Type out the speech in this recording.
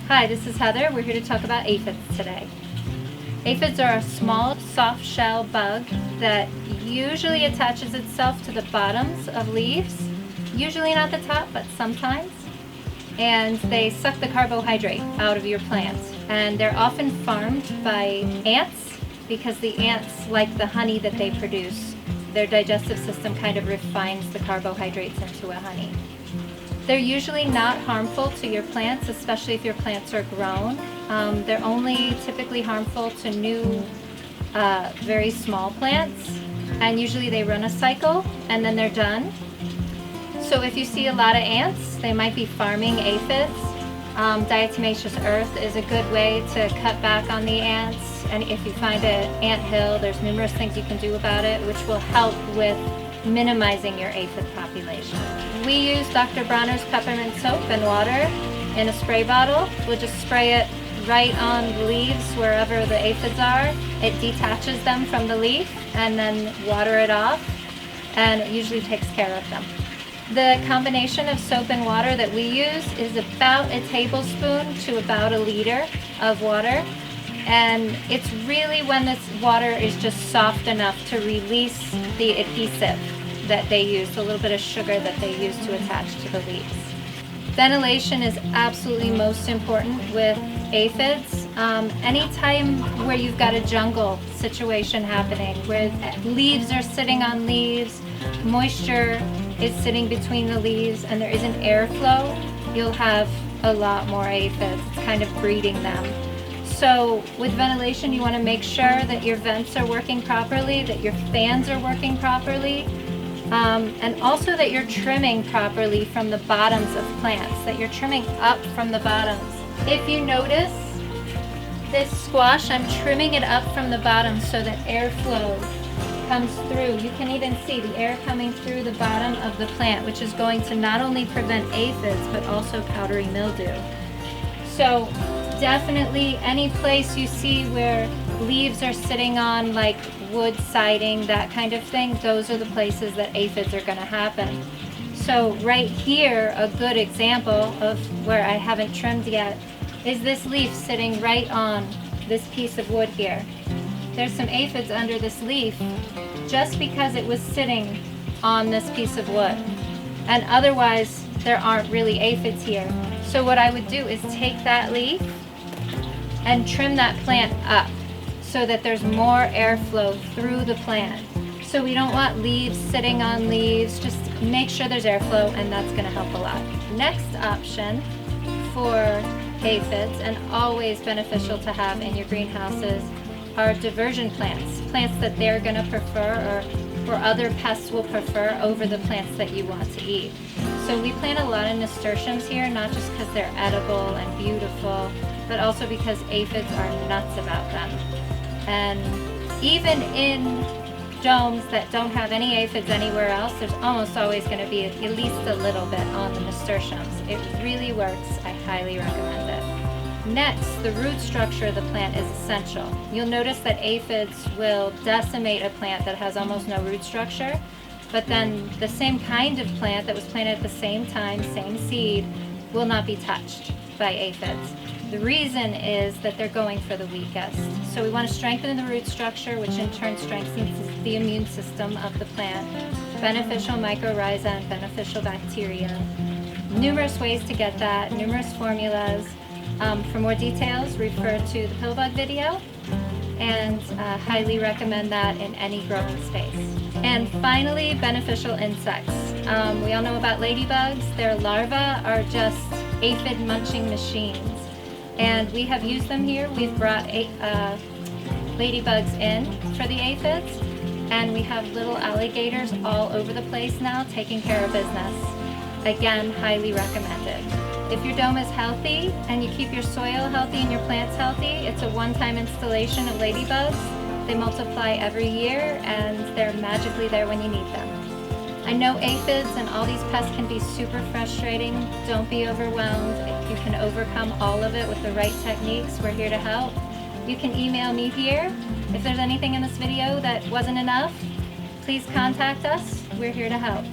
Hi, this is Heather. We're here to talk about aphids today. Aphids are a small, soft shell bug that usually attaches itself to the bottoms of leaves, usually not the top, but sometimes. And they suck the carbohydrate out of your plant. And they're often farmed by ants because the ants like the honey that they produce. Their digestive system kind of refines the carbohydrates into a honey. They're usually not harmful to your plants, especially if your plants are grown. They're only typically harmful to new, very small plants, and usually they run a cycle and then they're done. So if you see a lot of ants, they might be farming aphids. Diatomaceous earth is a good way to cut back on the ants, and if you find an ant hill, there's numerous things you can do about it, which will help with minimizing your aphid population. We use Dr. Bronner's peppermint soap and water in a spray bottle. We'll just spray it right on the leaves wherever the aphids are. It detaches them from the leaf and then water it off, and it usually takes care of them. The combination of soap and water that we use is about a tablespoon to about a liter of water. And it's really when this water is just soft enough to release the adhesive that they use, a little bit of sugar that they use to attach to the leaves. Ventilation is absolutely most important with aphids. Anytime where you've got a jungle situation happening, where leaves are sitting on leaves, moisture is sitting between the leaves, and there isn't airflow, you'll have a lot more aphids. It's kind of breeding them. So with ventilation, you want to make sure that your vents are working properly, that your fans are working properly, and also that you're trimming properly from the bottoms of plants, that you're trimming up from the bottoms. If you notice this squash, I'm trimming it up from the bottom so that airflow comes through. You can even see the air coming through the bottom of the plant, which is going to not only prevent aphids, but also powdery mildew. So definitely any place you see where leaves are sitting on, like wood siding, that kind of thing, those are the places that aphids are going to happen. So right here, a good example of where I haven't trimmed yet is this leaf sitting right on this piece of wood here. There's some aphids under this leaf just because it was sitting on this piece of wood. And otherwise, there aren't really aphids here. So what I would do is take that leaf and trim that plant up so that there's more airflow through the plant. So we don't want leaves sitting on leaves, just make sure there's airflow, and that's gonna help a lot. Next option for aphids, and always beneficial to have in your greenhouses, are diversion plants, plants that they're gonna prefer or other pests will prefer over the plants that you want to eat. So we plant a lot of nasturtiums here, not just because they're edible and beautiful, but also because aphids are nuts about them. And even in domes that don't have any aphids anywhere else, there's almost always going to be at least a little bit on the nasturtiums. It really works. I highly recommend it. Next, the root structure of the plant is essential. You'll notice that aphids will decimate a plant that has almost no root structure, but then the same kind of plant that was planted at the same time, same seed, will not be touched by aphids. The reason is that they're going for the weakest. So we want to strengthen the root structure, which in turn strengthens the immune system of the plant, beneficial mycorrhiza and beneficial bacteria. Numerous ways to get that, numerous formulas. For more details, refer to the pill bug video, and highly recommend that in any growing space. And finally, beneficial insects. We all know about ladybugs. Their larvae are just aphid munching machines. And we have used them here. We've brought ladybugs in for the aphids, and we have little alligators all over the place now taking care of business. Again, highly recommended. If your dome is healthy and you keep your soil healthy and your plants healthy, it's a one-time installation of ladybugs. They multiply every year and they're magically there when you need them. I know aphids and all these pests can be super frustrating. Don't be overwhelmed. You can overcome all of it with the right techniques. We're here to help. You can email me here. If there's anything in this video that wasn't enough, please contact us. We're here to help.